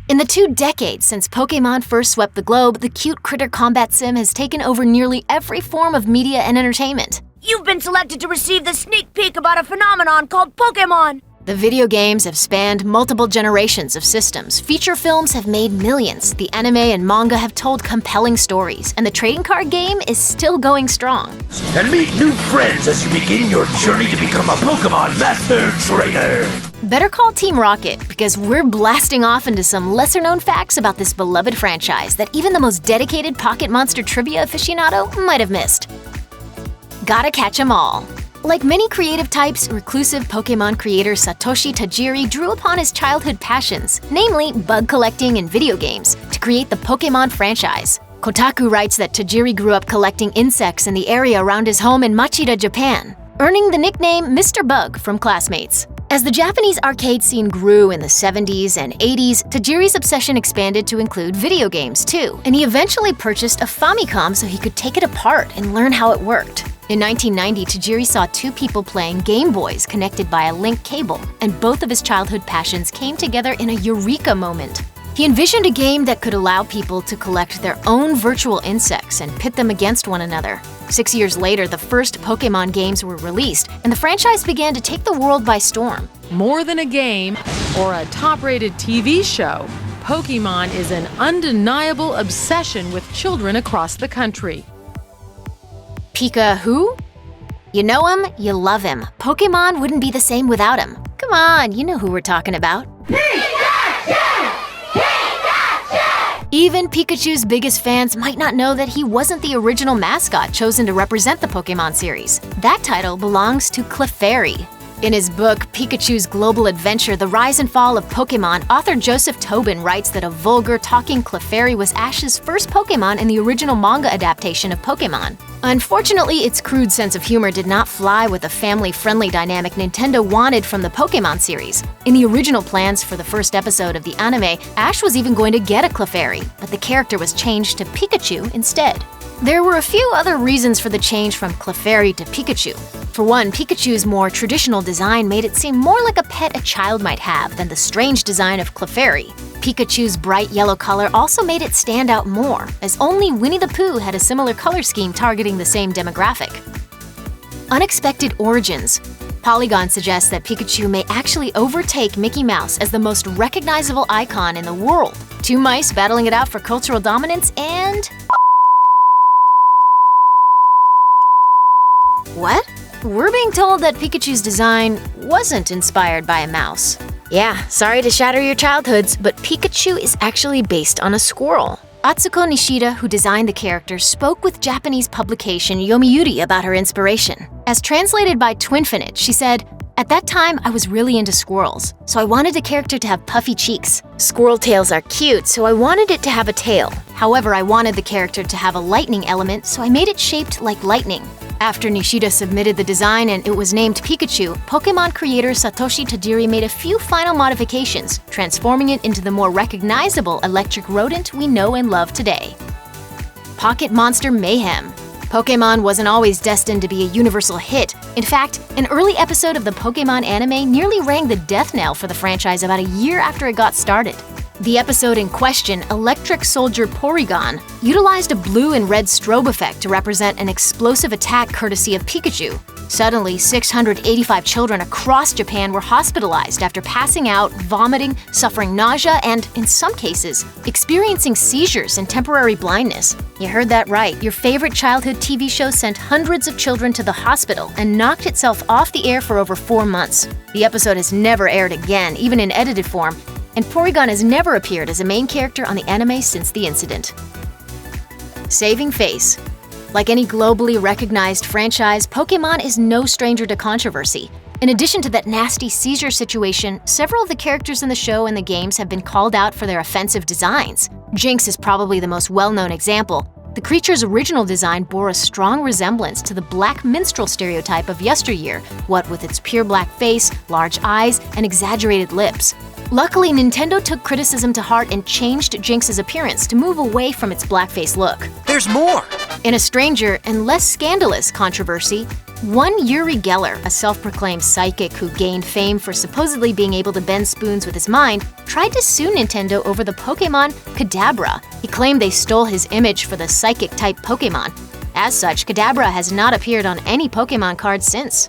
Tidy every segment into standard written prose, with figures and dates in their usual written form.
In the 2 decades since Pokémon first swept the globe, the cute critter combat sim has taken over nearly every form of media and entertainment. You've been selected to receive the sneak peek about a phenomenon called Pokémon! The video games have spanned multiple generations of systems, feature films have made millions, the anime and manga have told compelling stories, and the trading card game is still going strong. And meet new friends as you begin your journey to become a Pokémon Master Trainer! Better call Team Rocket, because we're blasting off into some lesser-known facts about this beloved franchise that even the most dedicated Pocket Monster trivia aficionado might have missed. Gotta catch 'em all. Like many creative types, reclusive Pokémon creator Satoshi Tajiri drew upon his childhood passions, namely bug collecting and video games, to create the Pokémon franchise. Kotaku writes that Tajiri grew up collecting insects in the area around his home in Machida, Japan, earning the nickname Mr. Bug from classmates. As the Japanese arcade scene grew in the 70s and 80s, Tajiri's obsession expanded to include video games too, and he eventually purchased a Famicom so he could take it apart and learn how it worked. In 1990, Tajiri saw 2 people playing Game Boys connected by a link cable, and both of his childhood passions came together in a eureka moment. He envisioned a game that could allow people to collect their own virtual insects and pit them against one another. 6 years later, the first Pokémon games were released, and the franchise began to take the world by storm. More than a game or a top-rated TV show, Pokémon is an undeniable obsession with children across the country. Pika who? You know him, you love him. Pokémon wouldn't be the same without him. Come on, you know who we're talking about. Even Pikachu's biggest fans might not know that he wasn't the original mascot chosen to represent the Pokémon series. That title belongs to Clefairy. In his book, Pikachu's Global Adventure, The Rise and Fall of Pokémon, author Joseph Tobin writes that a vulgar, talking Clefairy was Ash's first Pokémon in the original manga adaptation of Pokémon. Unfortunately, its crude sense of humor did not fly with the family-friendly dynamic Nintendo wanted from the Pokémon series. In the original plans for the first episode of the anime, Ash was even going to get a Clefairy, but the character was changed to Pikachu instead. There were a few other reasons for the change from Clefairy to Pikachu. For one, Pikachu's more traditional design made it seem more like a pet a child might have than the strange design of Clefairy. Pikachu's bright yellow color also made it stand out more, as only Winnie the Pooh had a similar color scheme targeting the same demographic. Unexpected origins. Polygon suggests that Pikachu may actually overtake Mickey Mouse as the most recognizable icon in the world. 2 mice battling it out for cultural dominance and… What? We're being told that Pikachu's design wasn't inspired by a mouse. Yeah, sorry to shatter your childhoods, but Pikachu is actually based on a squirrel. Atsuko Nishida, who designed the character, spoke with Japanese publication Yomiuri about her inspiration. As translated by Twinfinite, she said, "At that time, I was really into squirrels, so I wanted the character to have puffy cheeks. Squirrel tails are cute, so I wanted it to have a tail. However, I wanted the character to have a lightning element, so I made it shaped like lightning." After Nishida submitted the design and it was named Pikachu, Pokémon creator Satoshi Tajiri made a few final modifications, transforming it into the more recognizable electric rodent we know and love today. Pocket Monster Mayhem. Pokémon wasn't always destined to be a universal hit. In fact, an early episode of the Pokémon anime nearly rang the death knell for the franchise about a year after it got started. The episode in question, Electric Soldier Porygon, utilized a blue and red strobe effect to represent an explosive attack courtesy of Pikachu. Suddenly, 685 children across Japan were hospitalized after passing out, vomiting, suffering nausea, and, in some cases, experiencing seizures and temporary blindness. You heard that right. Your favorite childhood TV show sent hundreds of children to the hospital and knocked itself off the air for over 4 months. The episode has never aired again, even in edited form, and Porygon has never appeared as a main character on the anime since the incident. Saving face. Like any globally recognized franchise, Pokémon is no stranger to controversy. In addition to that nasty seizure situation, several of the characters in the show and the games have been called out for their offensive designs. Jinx is probably the most well-known example. The creature's original design bore a strong resemblance to the black minstrel stereotype of yesteryear, what with its pure black face, large eyes, and exaggerated lips. Luckily, Nintendo took criticism to heart and changed Jinx's appearance to move away from its blackface look. There's more! In a stranger and less scandalous controversy, One Uri Geller, a self-proclaimed psychic who gained fame for supposedly being able to bend spoons with his mind, tried to sue Nintendo over the Pokémon Kadabra. He claimed they stole his image for the psychic-type Pokémon. As such, Kadabra has not appeared on any Pokémon cards since.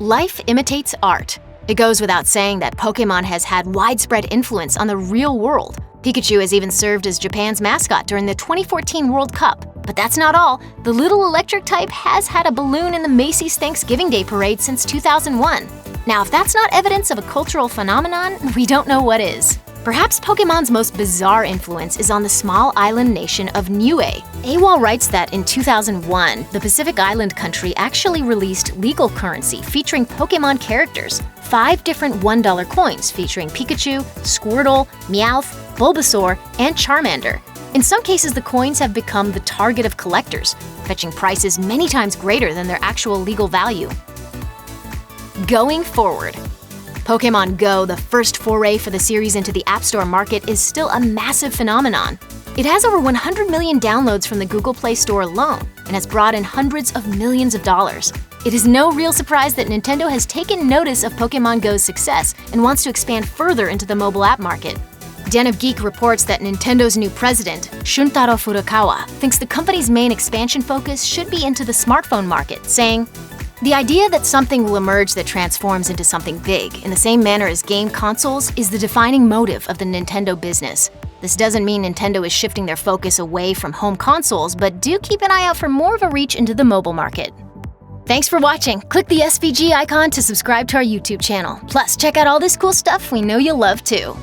Life imitates art. It goes without saying that Pokémon has had widespread influence on the real world. Pikachu has even served as Japan's mascot during the 2014 World Cup. But that's not all. The little electric type has had a balloon in the Macy's Thanksgiving Day Parade since 2001. Now, if that's not evidence of a cultural phenomenon, we don't know what is. Perhaps Pokémon's most bizarre influence is on the small island nation of Niue. AWOL writes that in 2001, the Pacific Island country actually released legal currency featuring Pokémon characters, 5 different $1 coins featuring Pikachu, Squirtle, Meowth, Bulbasaur, and Charmander. In some cases, the coins have become the target of collectors, fetching prices many times greater than their actual legal value. Going forward, Pokémon Go, the first foray for the series into the App Store market, is still a massive phenomenon. It has over 100 million downloads from the Google Play Store alone and has brought in hundreds of millions of dollars. It is no real surprise that Nintendo has taken notice of Pokémon Go's success and wants to expand further into the mobile app market. Den of Geek reports that Nintendo's new president, Shuntaro Furukawa, thinks the company's main expansion focus should be into the smartphone market, saying, "The idea that something will emerge that transforms into something big in the same manner as game consoles is the defining motive of the Nintendo business. This doesn't mean Nintendo is shifting their focus away from home consoles, but do keep an eye out for more of a reach into the mobile market." Thanks for watching. Click the SVG icon to subscribe to our YouTube channel. Plus, check out all this cool stuff we know you'll love too.